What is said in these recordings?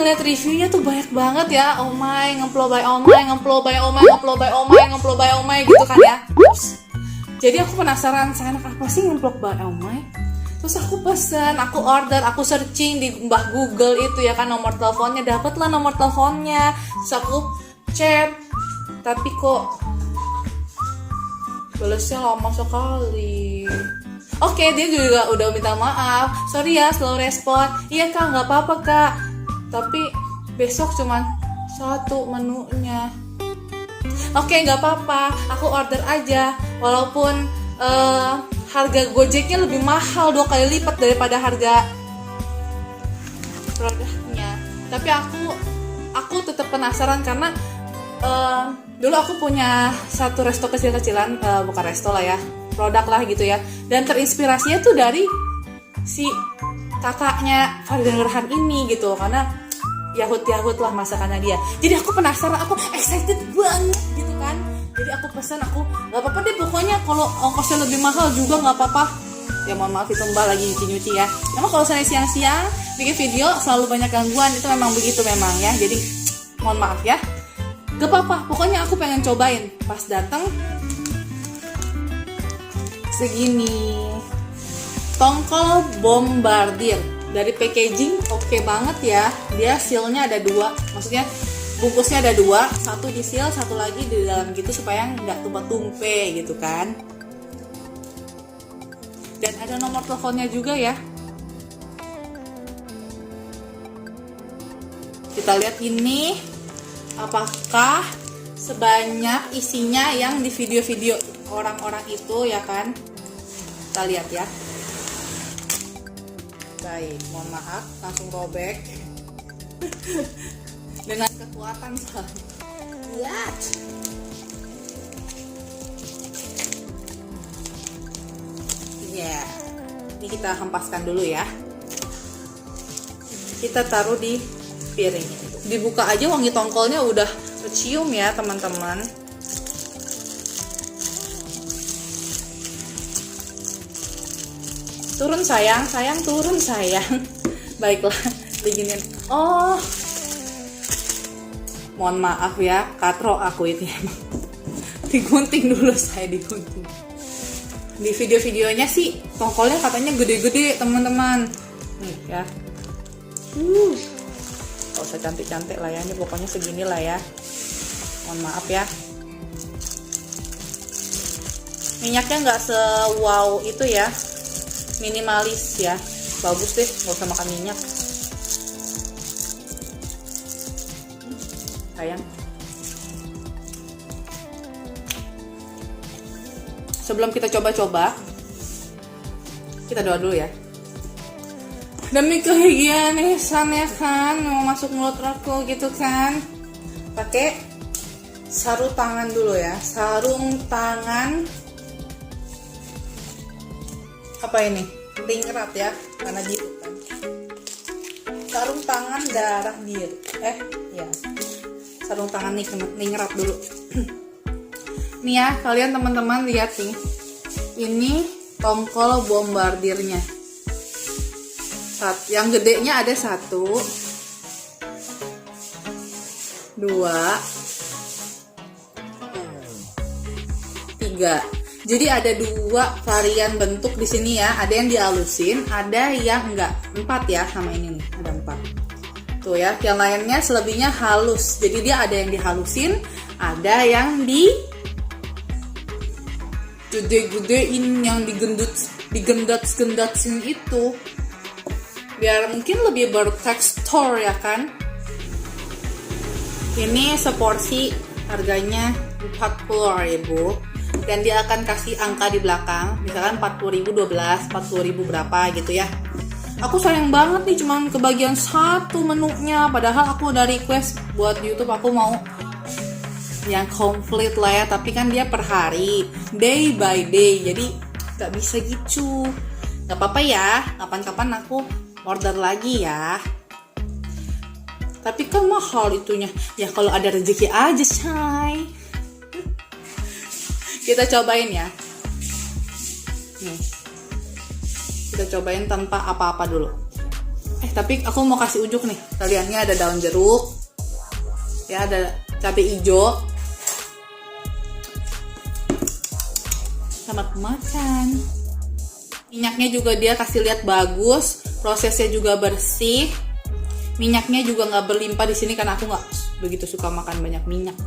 ngeliat reviewnya tuh banyak banget ya. Oh my, ngemplo by oh my, ngemplo by oh my, ngemplo by oh my, ngemplo by oh my gitu kan ya. Terus, jadi aku penasaran, seenak apa sih ngemplok by oh my? Terus aku pesen, aku order, aku searching di mbah Google itu ya kan, nomor teleponnya, dapatlah nomor teleponnya. Terus aku chat, tapi kok balasnya lama sekali. Oke, dia juga udah minta maaf. Sorry ya, slow respon. Iya kak, nggak apa-apa kak. Tapi besok cuman satu menunya. Oke, nggak apa-apa. Aku order aja. Walaupun harga Gojeknya lebih mahal 2 kali lipat daripada harga produknya. Tapi aku tetap penasaran karena dulu aku punya satu resto kecil-kecilan, bukan resto lah ya, produk lah gitu ya. Dan terinspirasinya tuh dari si kakaknya Faridan Nurhan ini gitu, karena Yahut lah masakannya dia. Jadi aku penasaran, aku excited banget gitu kan. Jadi aku pesan, aku nggak apa-apa deh pokoknya, kalau ongkosnya lebih mahal juga nggak apa-apa. Ya mohon maaf itu Mbak lagi nyuci-nyuci ya. Memang kalau saya siang-siang bikin video selalu banyak gangguan, itu memang begitu memang ya. Jadi mohon maaf ya. Gak apa-apa, pokoknya aku pengen cobain. Pas datang segini, tongkol bombardir. Dari packaging oke banget ya. Dia sealnya ada 2, maksudnya bungkusnya ada 2, satu di seal, satu lagi di dalam gitu supaya nggak tumpah-tumpe gitu kan. Dan ada nomor teleponnya juga ya. Kita lihat ini apakah sebanyak isinya yang di video-video orang-orang itu ya kan. Kita lihat ya. Baik, mohon maaf langsung robek dengan kekuatan soalnya. Lihat. Ya, ini kita hempaskan dulu ya. Kita taruh di piring ini. Dibuka aja wangi tongkolnya udah kecium ya teman-teman. Turun sayang, turun sayang. Baiklah, diginin. Oh, mohon maaf ya, katro aku itu emang. Digunting dulu, saya digunting. Di video-videonya sih tongkolnya katanya gede-gede teman-teman. Nih ya. Gak usah cantik-cantik lah ya, ini pokoknya segini lah ya. Mohon maaf ya. Minyaknya nggak se-wow itu ya, minimalis ya. Bagus deh, gak usah makan minyak. Sayang. Sebelum kita coba-coba, kita doa dulu ya. Demi kehigienisan ya kan, mau masuk mulut aku gitu kan. Pakai sarung tangan dulu ya, sarung tangan. Apa ini? Ningrat ya, karena biru kan. Sarung tangan darah biru. Ya. Sarung tangan ningrat dulu. Nih ya, kalian teman-teman lihat nih. Ini tongkol bombardirnya. Yang gedenya ada 1, 2, 3. Jadi ada 2 varian bentuk di sini ya. Ada yang dihalusin, ada yang enggak. 4 ya, sama ini nih, ada 4. Tuh ya, yang lainnya selebihnya halus. Jadi dia ada yang dihalusin, ada yang gede-gedein, yang digendat-gendatin itu. Biar mungkin lebih bertekstur ya kan. Ini seporsi harganya 40.000 dan dia akan kasih angka di belakang, misalkan 40.000, 12, 40.000 berapa gitu ya. Aku sayang banget nih cuman kebagian 1 menunya, padahal aku udah request buat YouTube aku mau yang komplit lah ya, tapi kan dia per hari, day by day, jadi gak bisa gitu. Gak apa-apa ya, kapan-kapan aku order lagi ya. Tapi kan mahal itunya. Ya kalau ada rezeki aja, say. Kita cobain ya. Nih. Kita cobain tanpa apa-apa dulu. tapi aku mau kasih ujuk nih. Kaliannya ada daun jeruk, ya ada cabai hijau. Selamat makan. Minyaknya juga dia kasih lihat bagus, prosesnya juga bersih. Minyaknya juga nggak berlimpah di sini karena aku nggak begitu suka makan banyak minyak.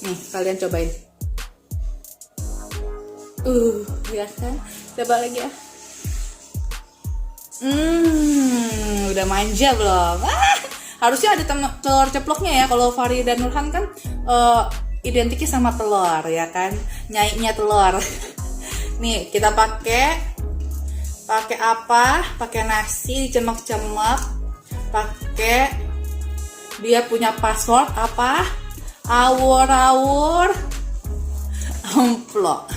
Nih kalian cobain. Lihat kan? Coba lagi ya. Udah manja belum? Harusnya ada telur ceploknya ya. Kalau Fahri dan Nurhan kan identiknya sama telur ya kan, nyaiknya telur. Nih kita pakai apa? Pakai nasi dicemek-cemek, pakai dia punya password apa? Awur-awur amplop.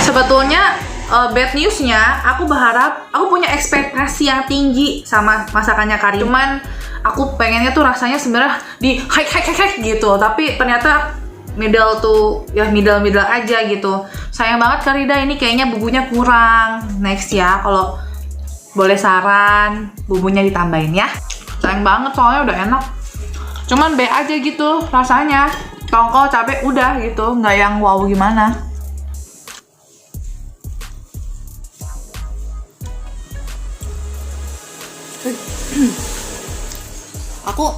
Sebetulnya bad newsnya, aku berharap aku punya ekspektasi yang tinggi sama masakannya Karida. Cuman aku pengennya tuh rasanya sebenarnya di high gitu, tapi ternyata middle aja gitu. Sayang banget Karida, ini kayaknya bumbunya kurang. Next ya, kalau boleh saran bumbunya ditambahin ya. Sayang banget soalnya udah enak. Cuman B aja gitu rasanya. Tongkol, cabai udah gitu, nggak yang wow gimana. Aku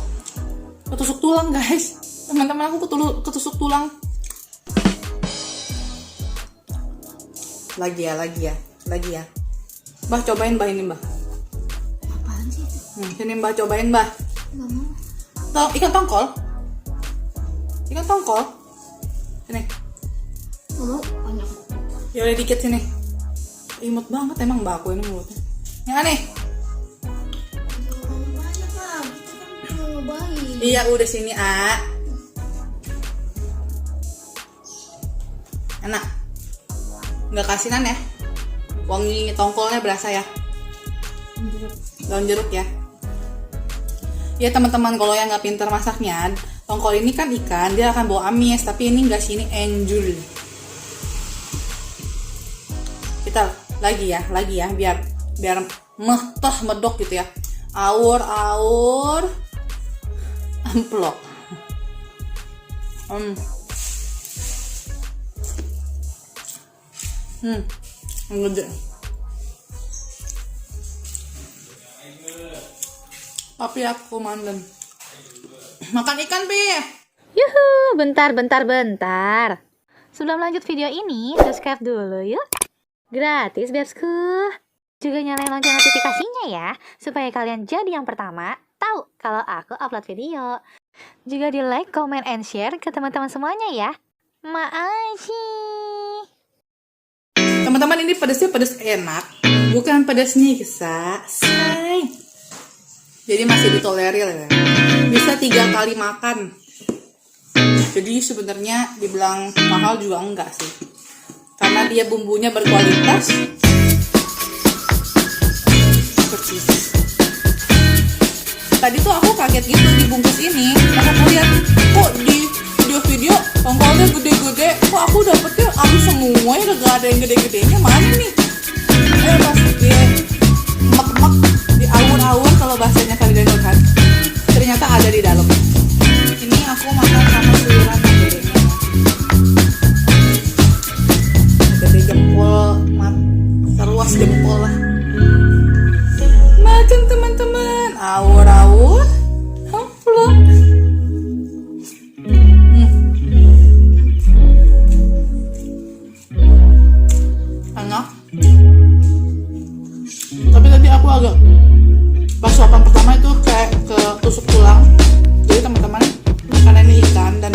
ketusuk tulang guys, teman-teman aku ketusuk tulang. Lagi ya. Mbah cobain mbah ini mbah. Apaan sih itu? Sini mbah cobain mbah. Nggak mau. Ikan tongkol. Sini. Nggak mau, banyak. Ya udah dikit sini. Imut banget emang mbak aku ini mulutnya. Yang aneh. Banyak lah, kita kan mau nyobain. Iya udah sini enak, nggak kasinan ya, wangi tongkolnya berasa ya, daun jeruk ya. Ya teman-teman, kalau yang nggak pintar masaknya, tongkol ini kan ikan, dia akan bawa amis, tapi ini nggak, sini enjul. Kita lagi ya, biar medok gitu ya. Awur amplop. Gede. Tapi aku mandem. Makan ikan, Pi. Yuhu, bentar. Sebelum lanjut video ini, subscribe dulu yuk. Gratis, Bebsku. Juga nyalain lonceng notifikasinya ya, supaya kalian jadi yang pertama tahu kalau aku upload video. Juga di like, comment, and share ke teman-teman semuanya ya. Makasih. Teman-teman, ini pedasnya pedas enak, bukan pedas nyiksa, say. Jadi masih ditolerir ya. Bisa 3 kali makan. Jadi sebenarnya dibilang mahal juga enggak sih, karena dia bumbunya berkualitas. Persis. Tadi tuh aku kaget gitu dibungkus ini, aku lihat kok di video tongkolnya gede-gede, kok aku dapetnya habis semua ya, gak ada yang gede-gedenya, mana nih? Pas dia emak-emak, di awur-awur kalau bahasanya Karida Nurhan, ternyata ada di dalam. Ini aku makan sama sayuran yang gedenya, gede jempol, seluas jempol lah. Makan teman-teman, awur-awur amplop. Enak. Tapi tadi aku agak pas suapan pertama itu kayak ketusuk tulang. Jadi teman-teman, karena ini ikan dan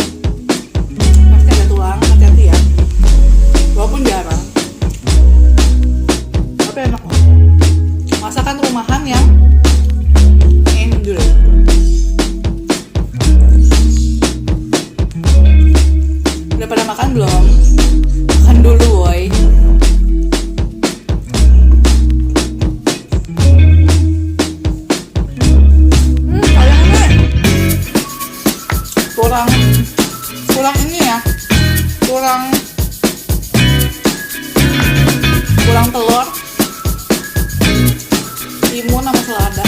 pasti ada tulang, hati-hati ya. Walaupun jarang, tapi enak kok. Masakan rumahan yang endul. Udah pada makan belum? Makan dulu woy. Kayaknya kurang ini ya, kurang telur. timun sama selada.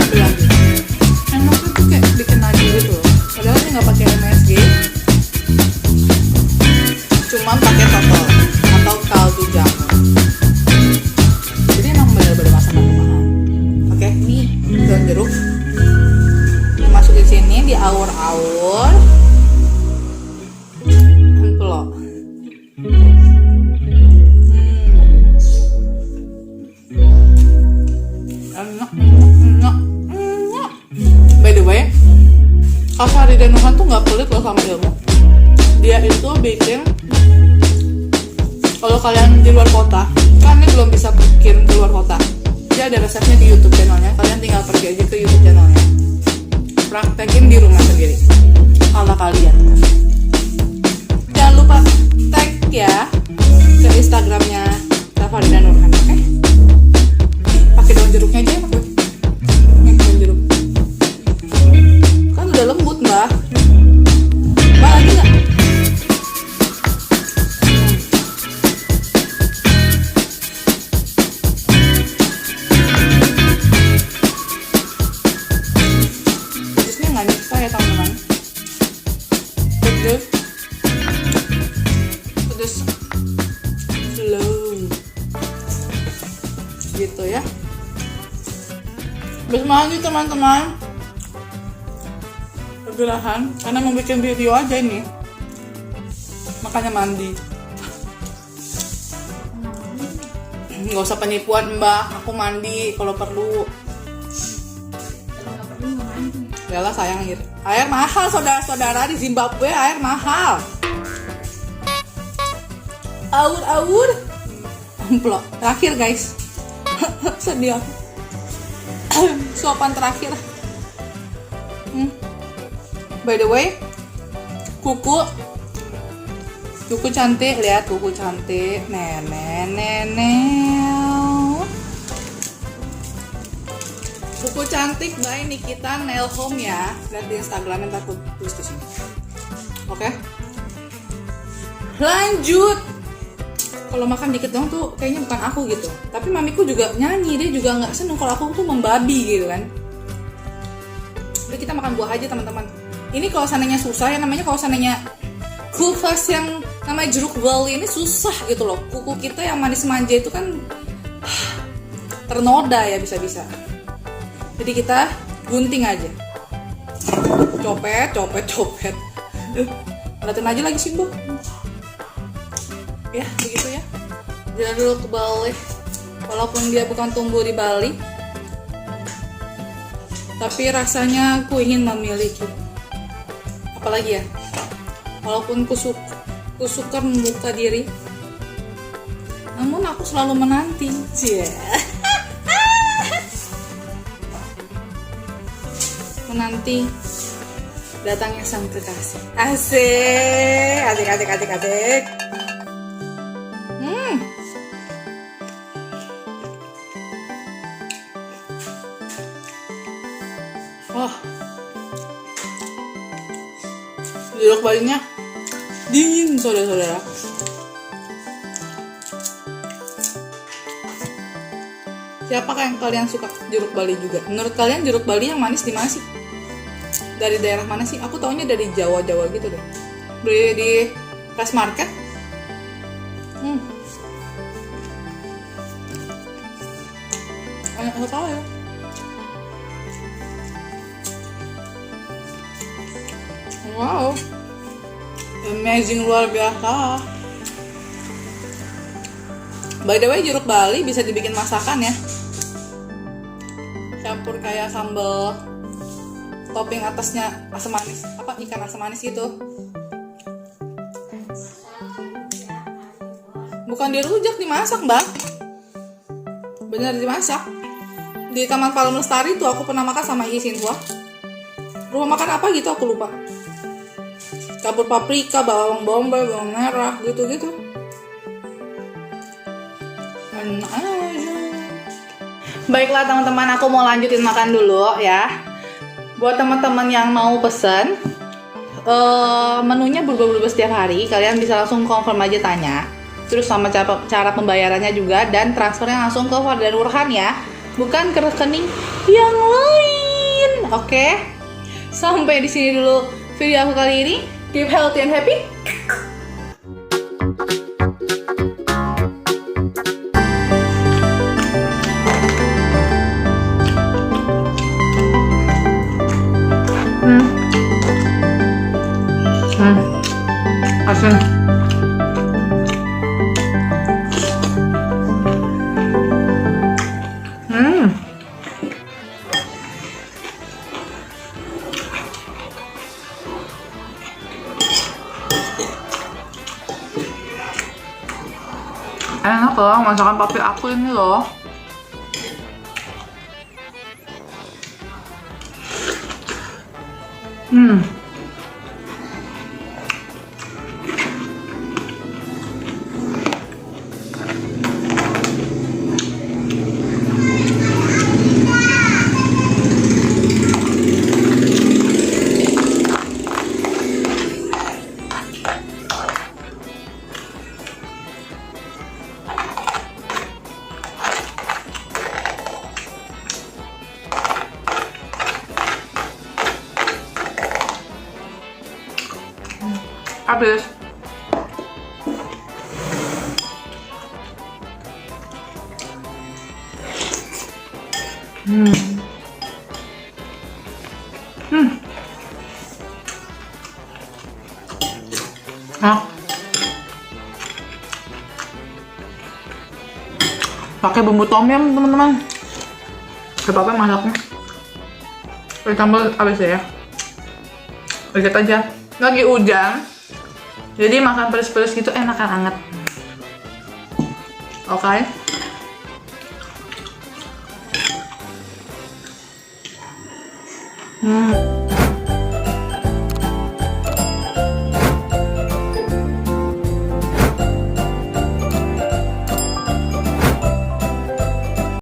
Tapi lagi enaknya tuh kayak bikin nagi gitu loh. Padahal ini nggak pakai MSG, cuman pakai totol atau kaldu jamur. Jadi emang bener-bener masakan rumahan. Oke, ini daun jeruk dimasukin sini, diaur-aur, empelok. Enak. By the way, Kak Farida Nuhan tuh nggak pelit loh sama ilmu. Dia itu bikin, kalau kalian di luar kota, kan ini belum bisa bikin ke luar kota, dia ada resepnya di YouTube channelnya. Kalian tinggal pergi aja ke YouTube channelnya, praktekin di rumah sendiri ala kalian. Jangan lupa tag ya ke Instagramnya Kak Farida Nuhan, oke? Pakai daun jeruknya aja enak gue. Nih daun jeruk kan udah lembut mbak. Mbak lagi nggak? Pedesnya nggak nyiksa ya teman-teman. Pedes slow gitu ya. Bismillah teman-teman, pergerakan karena mau bikin video aja ini, makanya mandi. Nggak usah penipuan mbak, aku mandi kalau perlu. Kalau nggak perlu nggak mandi. Yalah sayang, air mahal saudara-saudara, di Zimbabwe air mahal. Aur amplop terakhir guys. Sedih aku. Suapan terakhir. By the way, kuku cantik, lihat kuku cantik, nenek. Kuku cantik by Nikita Nail Home ya. Lihat di Instagramnya, ntar aku tulis di sini. Oke. Lanjut. Kalau makan dikit doang tuh kayaknya bukan aku gitu. Tapi mamiku juga nyanyi, dia juga nggak seneng kalau aku tuh membabi gitu kan. Udah kita makan buah aja teman-teman. Ini kalau seandainya susah ya, namanya kalau seandainya kulkas yang namanya jeruk bali ini susah gitu loh. Kuku kita yang manis manja itu kan ternoda ya bisa-bisa. Jadi kita gunting aja. Copet. Liatin aja lagi sih, Bu. Ya, begitu ya. Jalan dulu ke Bali. Walaupun dia bukan tumbuh di Bali, tapi rasanya aku ingin memiliki. Apalagi ya, walaupun kusukar membuka diri, namun aku selalu menanti. Menanti datangnya sang kekasih. Asik. Wah, jeruk balinya dingin saudara-saudara. Siapakah yang kalian suka jeruk bali juga? Menurut kalian jeruk bali yang manis di mana sih? Dari daerah mana sih? Aku taunya dari Jawa gitu deh. Beli di Fresh Market. Banyak tahu ya. Wow, amazing, luar biasa. By the way, jeruk bali bisa dibikin masakan ya. Campur kayak sambal, topping atasnya asam manis, ikan asam manis gitu. Bukan dirujak, dimasak mbak. Bener dimasak. Di Taman Palem Lestari tuh aku pernah makan sama Isin Tua. Rumah makan apa gitu aku lupa. Campur paprika, bawang bombay, bawang merah, gitu-gitu. Enak aja. Baiklah teman-teman, aku mau lanjutin makan dulu ya. Buat teman-teman yang mau pesen, menunya berubah-ubah setiap hari. Kalian bisa langsung confirm aja tanya. terus sama cara pembayarannya juga, dan transfernya langsung ke Fardan Nurhan ya, bukan ke rekening yang lain. Oke, sampai di sini dulu video aku kali ini. Keep healthy and happy. Asin. Enak loh masakan papi aku ini loh. Habis. Pakai bumbu tom yum teman-teman. Apa masaknya? Ditambah habis ya. Lihat aja. Lagi hujan. Jadi makan pedes-pedes gitu enakan hangat. Oke.